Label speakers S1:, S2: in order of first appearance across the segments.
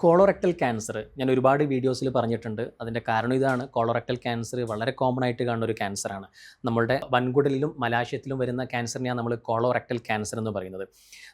S1: Colorectal cancer ഞാൻ ഒരുപാട് വീഡിയോസിൽ പറഞ്ഞിട്ടുണ്ട്. അതിൻ്റെ കാരണം ഇതാണ്. കോളോറെക്ടൽ ക്യാൻസർ വളരെ കോമൺ ആയിട്ട് കാണുന്ന ഒരു ക്യാൻസറാണ്. നമ്മളുടെ വൻകുടലിലും മലാശയത്തിലും വരുന്ന ക്യാൻസറിനെയാണ് നമ്മൾ കോളോറെക്ടൽ ക്യാൻസർ എന്ന് പറയുന്നത്.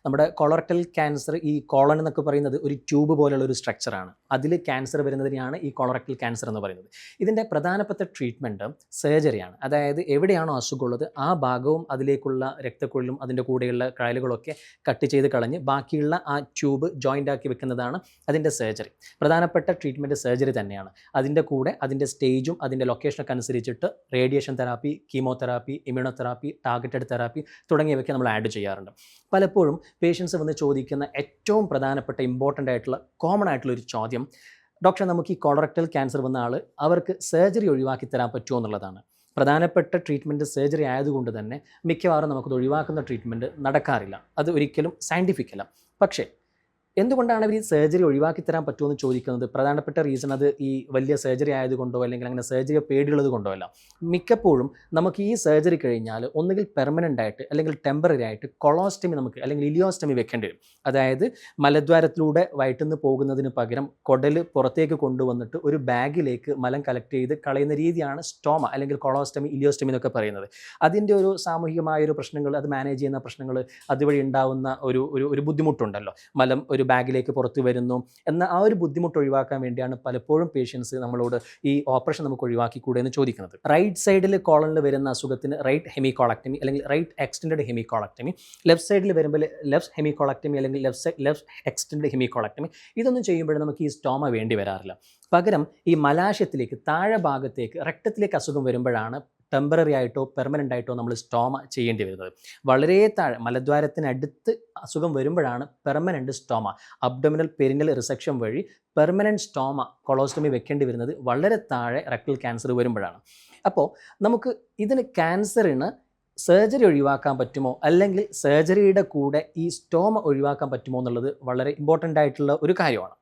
S1: നമ്മുടെ കോളോറെക്ടൽ ക്യാൻസർ, ഈ കോളൻ എന്നൊക്കെ പറയുന്നത് ഒരു ട്യൂബ് പോലെയുള്ള ഒരു സ്ട്രക്ചറാണ്. അതിൽ ക്യാൻസർ വരുന്നതിനെയാണ് ഈ കോളോറെക്ടൽ ക്യാൻസർ എന്ന് പറയുന്നത്. ഇതിൻ്റെ പ്രധാനപ്പെട്ട ട്രീറ്റ്മെൻറ്റ് സർജറിയാണ്. അതായത് എവിടെയാണോ അസുഖമുള്ളത് ആ ഭാഗവും അതിലേക്കുള്ള രക്തക്കുഴലും അതിൻ്റെ കൂടെയുള്ള കഴലുകളൊക്കെ കട്ട് ചെയ്ത് കളഞ്ഞ് ബാക്കിയുള്ള ആ ട്യൂബ് ജോയിൻ്റ് ആക്കി വെക്കുന്നതാണ് അതിൻ്റെ സർജറി. പ്രധാനപ്പെട്ട ട്രീറ്റ്മെൻറ്റ് സർജറി തന്നെയാണ്. അതിൻ്റെ കൂടെ അതിൻ്റെ സ്റ്റേജും അതിൻ്റെ ലൊക്കേഷനൊക്കെ അനുസരിച്ചിട്ട് radiation therapy, chemotherapy, immunotherapy, targeted therapy തുടങ്ങിയവയ്ക്ക് നമ്മൾ ആഡ് ചെയ്യാറുണ്ട്. പലപ്പോഴും പേഷ്യൻസ് വന്ന് ചോദിക്കുന്ന ഏറ്റവും പ്രധാനപ്പെട്ട ഇമ്പോർട്ടൻ്റ് ആയിട്ടുള്ള കോമൺ ആയിട്ടുള്ള ഒരു ചോദ്യം, ഡോക്ടർ നമുക്ക് ഈ കോളറക്ടൽ ക്യാൻസർ വന്ന ആൾ അവർക്ക് സർജറി ഒഴിവാക്കി തരാൻ പറ്റുമോ എന്നുള്ളതാണ്. പ്രധാനപ്പെട്ട ട്രീറ്റ്മെൻറ്റ് സർജറി ആയതുകൊണ്ട് തന്നെ മിക്കവാറും നമുക്കത് ഒഴിവാക്കുന്ന ട്രീറ്റ്മെൻറ്റ് നടക്കാറില്ല. അത് ഒരിക്കലും സയൻറ്റിഫിക് അല്ല. പക്ഷേ എന്തുകൊണ്ടാണ് അവർ ഈ സർജറി ഒഴിവാക്കി തരാൻ പറ്റുമോ എന്ന് ചോദിക്കുന്നത്? പ്രധാനപ്പെട്ട റീസൺ അത് ഈ വലിയ സർജറി ആയതുകൊണ്ടോ അല്ലെങ്കിൽ അങ്ങനെ സർജറി പേടിയുള്ളത് കൊണ്ടോ അല്ല. മിക്കപ്പോഴും നമുക്ക് ഈ സർജറി കഴിഞ്ഞാൽ ഒന്നുകിൽ പെർമനൻ്റ് ആയിട്ട് അല്ലെങ്കിൽ ടെമ്പററി ആയിട്ട് കൊളോസ്റ്റമി നമുക്ക് അല്ലെങ്കിൽ ഇലിയോസ്റ്റമി വെക്കേണ്ടി വരും. അതായത് മലദ്വാരത്തിലൂടെ വയറ്റുന്ന് പോകുന്നതിന് പകരം കുടൽ പുറത്തേക്ക് കൊണ്ടുവന്നിട്ട് ഒരു ബാഗിലേക്ക് മലം കളക്ട് ചെയ്ത് കളയുന്ന രീതിയാണ് സ്റ്റോമ അല്ലെങ്കിൽ കൊളോസ്റ്റമി, ഇലിയോസ്റ്റമി എന്നൊക്കെ പറയുന്നത്. അതിൻ്റെ ഒരു സാമൂഹികമായൊരു പ്രശ്നങ്ങൾ, അത് മാനേജ് ചെയ്യുന്ന പ്രശ്നങ്ങൾ, അതുവഴി ഉണ്ടാവുന്ന ഒരു ബുദ്ധിമുട്ടുണ്ടല്ലോ. മലം ഒരു ബാഗിലേക്ക് പുറത്തു വരുന്നു എന്ന ആ ഒരു ബുദ്ധിമുട്ട് ഒഴിവാക്കാൻ വേണ്ടിയാണ് പലപ്പോഴും പേഷ്യൻസ് നമ്മളോട് ഈ ഓപ്പറേഷൻ നമുക്ക് ഒഴിവാക്കിക്കൂടെ എന്ന് ചോദിക്കുന്നത്. റൈറ്റ് സൈഡിൽ കോളനിൽ വരുന്ന അസുഖത്തിന് റൈറ്റ് ഹെമിക്കോളക്ടമി അല്ലെങ്കിൽ റൈറ്റ് എക്സ്റ്റൻഡ് ഹെമിക്കോളക്ടമി, ലെഫ്റ്റ് സൈഡിൽ വരുമ്പോൾ ലെഫ്റ്റ് ഹെമിക്കോളക്ടമി അല്ലെങ്കിൽ ലെഫ്റ്റ് എക്സ്റ്റൻഡ് ഹെമിക്കോളക്ടമി. ഇതൊന്നും ചെയ്യുമ്പോഴും നമുക്ക് ഈ സ്റ്റോമ വേണ്ടി വരാറില്ല. പകരം ഈ മലാശയത്തിലേക്ക്, താഴെ ഭാഗത്തേക്ക്, രക്തത്തിലേക്ക് അസുഖം വരുമ്പോഴാണ് ടെമ്പററി ആയിട്ടോ പെർമനൻ്റ് ആയിട്ടോ നമ്മൾ സ്റ്റോമ ചെയ്യേണ്ടി വരുന്നത്. വളരെ താഴെ മലദ്വാരത്തിനടുത്ത് അസുഖം വരുമ്പോഴാണ് പെർമനൻ്റ് സ്റ്റോമ, അബ്ഡോമിനൽ പെരിനൽ റിസെക്ഷൻ വഴി പെർമനൻ്റ് സ്റ്റോമ കൊളോസ്റ്റമി വെക്കേണ്ടി വരുന്നത് വളരെ താഴെ റെക്ടൽ ക്യാൻസർ വരുമ്പോഴാണ്. അപ്പോൾ നമുക്ക് ഇതിന് ക്യാൻസറിന് സർജറി ഒഴിവാക്കാൻ പറ്റുമോ അല്ലെങ്കിൽ സർജറിയുടെ കൂടെ ഈ സ്റ്റോമ ഒഴിവാക്കാൻ പറ്റുമോ എന്നുള്ളത് വളരെ ഇമ്പോർട്ടൻ്റ് ആയിട്ടുള്ള ഒരു കാര്യമാണ്.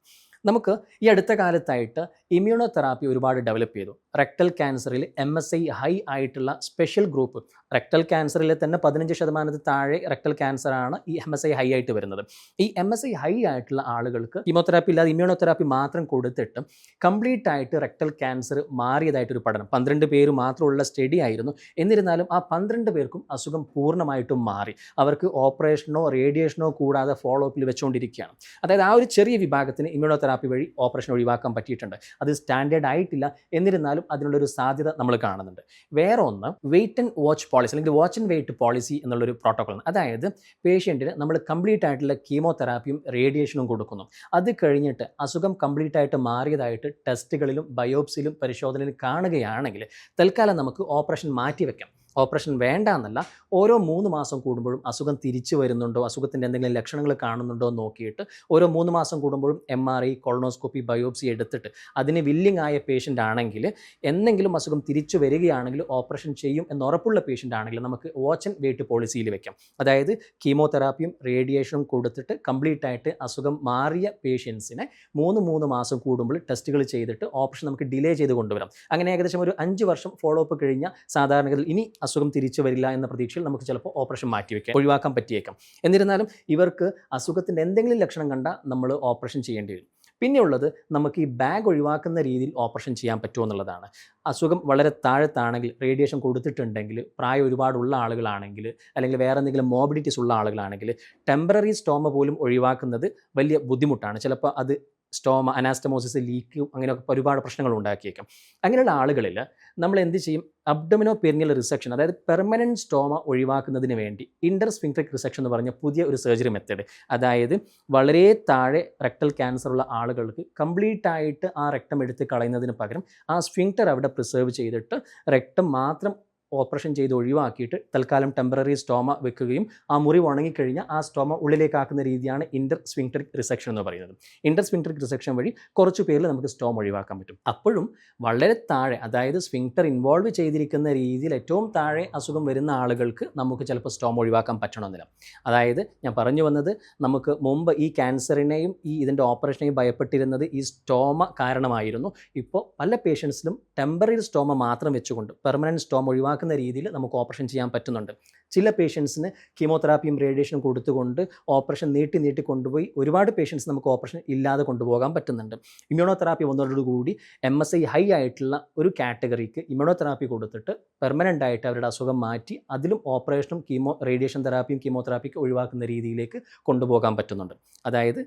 S1: നമുക്ക് ഈ അടുത്ത കാലത്തായിട്ട് ഇമ്മ്യൂണോതെറാപ്പി ഒരുപാട് ഡെവലപ്പ് ചെയ്തു. റെക്ടൽ ക്യാൻസറിൽ MSI ഹൈ ആയിട്ടുള്ള സ്പെഷ്യൽ ഗ്രൂപ്പ്, റെക്ടൽ ക്യാൻസറിൽ തന്നെ 15% താഴെ റെക്ടൽ ക്യാൻസറാണ് ഈ MSI ഹൈ ആയിട്ട് വരുന്നത്. ഈ MSI ഹൈ ആയിട്ടുള്ള ആളുകൾക്ക് കീമോതെറാപ്പി ഇല്ലാതെ ഇമ്മ്യൂണോതെറാപ്പി മാത്രം കൊടുത്തിട്ട് കംപ്ലീറ്റ് ആയിട്ട് റെക്ടൽ ക്യാൻസർ മാറിയതായിട്ടൊരു പഠനം, 12 പേര് മാത്രമുള്ള സ്റ്റഡി ആയിരുന്നു. എന്നിരുന്നാലും ആ 12 പേർക്കും അസുഖം പൂർണ്ണമായിട്ടും മാറി. അവർക്ക് ഓപ്പറേഷനോ റേഡിയേഷനോ കൂടാതെ ഫോളോ അപ്പിൽ വെച്ചുകൊണ്ടിരിക്കുകയാണ്. അതായത് ആ ഒരു ചെറിയ വിഭാഗത്തിന് ഇമ്മ്യൂണോതെറാപ്പി വഴി ഓപ്പറേഷൻ ഒഴിവാക്കാൻ പറ്റിയിട്ടുണ്ട്. അത് സ്റ്റാൻഡേർഡ് ആയിട്ടില്ല, എന്നിരുന്നാലും അതിനുള്ളൊരു സാധ്യത നമ്മൾ കാണുന്നുണ്ട്. വേറെ ഒന്ന് വെയിറ്റ് ആൻഡ് വാച്ച് പോളിസി അല്ലെങ്കിൽ വാച്ച് ആൻഡ് വെയിറ്റ് പോളിസി എന്നുള്ളൊരു പ്രോട്ടോക്കോളാണ്. അതായത് പേഷ്യൻറ്റിന് നമ്മൾ കംപ്ലീറ്റ് ആയിട്ടുള്ള കീമോതെറാപ്പിയും റേഡിയേഷനും കൊടുക്കുന്നു. അത് കഴിഞ്ഞിട്ട് അസുഖം കംപ്ലീറ്റ് ആയിട്ട് മാറിയതായിട്ട് ടെസ്റ്റുകളിലും ബയോപ്സിയിലും പരിശോധനയിലും കാണുകയാണെങ്കിൽ തൽക്കാലം നമുക്ക് ഓപ്പറേഷൻ മാറ്റിവെക്കാം. ഓപ്പറേഷൻ വേണ്ട എന്നല്ല, ഓരോ 3 മാസം കൂടുമ്പോഴും അസുഖം തിരിച്ചു വരുന്നുണ്ടോ, അസുഖത്തിൻ്റെ എന്തെങ്കിലും ലക്ഷണങ്ങൾ കാണുന്നുണ്ടോ എന്ന് നോക്കിയിട്ട് ഓരോ 3 മാസം കൂടുമ്പോഴും MRI, കൊളോണോസ്കോപ്പി, ബയോപ്സി എടുത്തിട്ട് അതിന് വില്ലിംഗ് ആയ പേഷ്യൻ്റ് ആണെങ്കിൽ, എന്തെങ്കിലും അസുഖം തിരിച്ചു വരികയാണെങ്കിൽ ഓപ്പറേഷൻ ചെയ്യും എന്ന് ഉറപ്പുള്ള പേഷ്യൻ്റ് ആണെങ്കിൽ നമുക്ക് വാച്ച് ആൻഡ് വെയിറ്റ് പോളിസിയിൽ വെക്കാം. അതായത് കീമോതെറാപ്പിയും റേഡിയേഷനും കൊടുത്തിട്ട് കംപ്ലീറ്റ് ആയിട്ട് അസുഖം മാറിയ പേഷ്യൻസിനെ 3 മാസം കൂടുമ്പോൾ ടെസ്റ്റുകൾ ചെയ്തിട്ട് ഓപ്പറേഷൻ നമുക്ക് ഡിലേ ചെയ്ത് കൊണ്ടുവരാം. അങ്ങനെ ഏകദേശം ഒരു 5 വർഷം ഫോളോ അപ്പ് കഴിഞ്ഞ സാധാരണഗതിയിൽ ഇനി അസുഖം തിരിച്ചു വരില്ല എന്ന പ്രതീക്ഷയിൽ നമുക്ക് ചിലപ്പോൾ ഓപ്പറേഷൻ മാറ്റിവെക്കാം, ഒഴിവാക്കാൻ പറ്റിയേക്കാം. എന്നിരുന്നാലും ഇവർക്ക് അസുഖത്തിൻ്റെ എന്തെങ്കിലും ലക്ഷണം കണ്ടാൽ നമ്മൾ ഓപ്പറേഷൻ ചെയ്യേണ്ടി വരും. പിന്നെയുള്ളത് നമുക്ക് ഈ ബാഗ് ഒഴിവാക്കുന്ന രീതിയിൽ ഓപ്പറേഷൻ ചെയ്യാൻ പറ്റുമോ എന്നുള്ളതാണ്. അസുഖം വളരെ താഴത്താണെങ്കിൽ, റേഡിയേഷൻ കൊടുത്തിട്ടുണ്ടെങ്കിൽ, പ്രായം ഒരുപാടുള്ള ആളുകളാണെങ്കിൽ, അല്ലെങ്കിൽ വേറെ എന്തെങ്കിലും മോബിഡിറ്റീസ് ഉള്ള ആളുകളാണെങ്കിൽ ടെമ്പററി സ്റ്റോമ പോലും ഒഴിവാക്കുന്നത് വലിയ ബുദ്ധിമുട്ടാണ്. ചിലപ്പോൾ അത് സ്റ്റോമ അനാസ്റ്റമോസിസ്, ലീക്കും അങ്ങനെയൊക്കെ ഒരുപാട് പ്രശ്നങ്ങൾ ഉണ്ടാക്കിയേക്കാം. അങ്ങനെയുള്ള ആളുകളിൽ നമ്മൾ എന്ത് ചെയ്യും? അബ്ഡോമിനോ പെരിനിയൽ റിസെക്ഷൻ, അതായത് പെർമനൻറ്റ് സ്റ്റോമ ഒഴിവാക്കുന്നതിന് വേണ്ടി ഇൻ്റർസ്ഫിങ്ക്ട്രിക് റിസെക്ഷൻ എന്ന് പറഞ്ഞ പുതിയ ഒരു സർജറി മെത്തേഡ്, അതായത് വളരെ താഴെ റെക്ടൽ ക്യാൻസർ ഉള്ള ആളുകൾക്ക് കംപ്ലീറ്റ് ആയിട്ട് ആ റെക്ടം എടുത്ത് കളയുന്നതിന് പകരം ആ സ്ഫിങ്ക്ടർ അവിടെ പ്രിസർവ് ചെയ്തിട്ട് റെക്ടം മാത്രം ഓപ്പറേഷൻ ചെയ്ത് ഒഴിവാക്കിയിട്ട് തൽക്കാലം ടെമ്പററി സ്റ്റോമ വെക്കുകയും ആ മുറിവ് ഉണങ്ങിക്കഴിഞ്ഞാൽ ആ സ്റ്റോമ ഉള്ളിലേക്കാക്കുന്ന രീതിയാണ് ഇൻ്റർസ്ഫിങ്ക്ട്രിക് റിസെക്ഷൻ എന്ന് പറയുന്നത്. ഇൻ്റർസ്ഫിങ്ക്ട്രിക് റിസെക്ഷൻ വഴി കുറച്ച് പേരിൽ നമുക്ക് സ്റ്റോമ ഒഴിവാക്കാൻ പറ്റും. അപ്പോഴും വളരെ താഴെ, അതായത് സ്ഫിങ്ക്ടർ ഇൻവോൾവ് ചെയ്തിരിക്കുന്ന രീതിയിൽ ഏറ്റവും താഴെ അസുഖം വരുന്ന ആളുകൾക്ക് നമുക്ക് ചിലപ്പോൾ സ്റ്റോമ ഒഴിവാക്കാൻ പറ്റണമെന്നില്ല. അതായത് ഞാൻ പറഞ്ഞു വന്നത്, നമുക്ക് മുമ്പ് ഈ ക്യാൻസറിനെയും ഇതിൻ്റെ ഓപ്പറേഷനെയും ഭയപ്പെട്ടിരുന്നത് ഈ സ്റ്റോമ കാരണമായിരുന്നു. ഇപ്പോൾ പല പേഷ്യൻസിലും ടെമ്പററി സ്റ്റോമ മാത്രം വെച്ചുകൊണ്ട് പെർമനൻറ്റ് സ്റ്റോമ ഒഴിവാക്കാൻ ഒഴിവാക്കുന്ന രീതിയിൽ നമുക്ക് ഓപ്പറേഷൻ ചെയ്യാൻ പറ്റുന്നുണ്ട്. ചില പേഷ്യൻസിന് കീമോതെറാപ്പിയും റേഡിയേഷനും കൊടുത്തുകൊണ്ട് ഓപ്പറേഷൻ നീട്ടി കൊണ്ടുപോയി ഒരുപാട് പേഷ്യൻസ് നമുക്ക് ഓപ്പറേഷൻ ഇല്ലാതെ കൊണ്ടുപോകാൻ പറ്റുന്നുണ്ട്. ഇമ്മ്യൂണോതെറാപ്പി വന്നതോടുകൂടി MSI ഹൈ ആയിട്ടുള്ള ഒരു കാറ്റഗറിക്ക് ഇമ്മ്യൂണോതെറാപ്പി കൊടുത്തിട്ട് പെർമനൻ്റ് ആയിട്ട് അവരുടെ അസുഖം മാറ്റി അതിലും ഓപ്പറേഷനും റേഡിയേഷൻ തെറാപ്പിയും കീമോതെറാപ്പിക്ക് ഒഴിവാക്കുന്ന രീതിയിലേക്ക് കൊണ്ടുപോകാൻ പറ്റുന്നുണ്ട്. അതായത്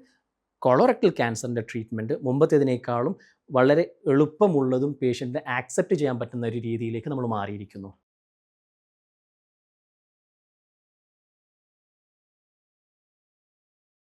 S1: കൊളോറക്ടൽ ക്യാൻസറിൻ്റെ ട്രീറ്റ്മെൻറ്റ് മുമ്പത്തേതിനേക്കാളും വളരെ എളുപ്പമുള്ളതും പേഷ്യൻറ്റിനെ ആക്സെപ്റ്റ് ചെയ്യാൻ പറ്റുന്ന ഒരു രീതിയിലേക്ക് നമ്മൾ മാറിയിരിക്കുന്നു.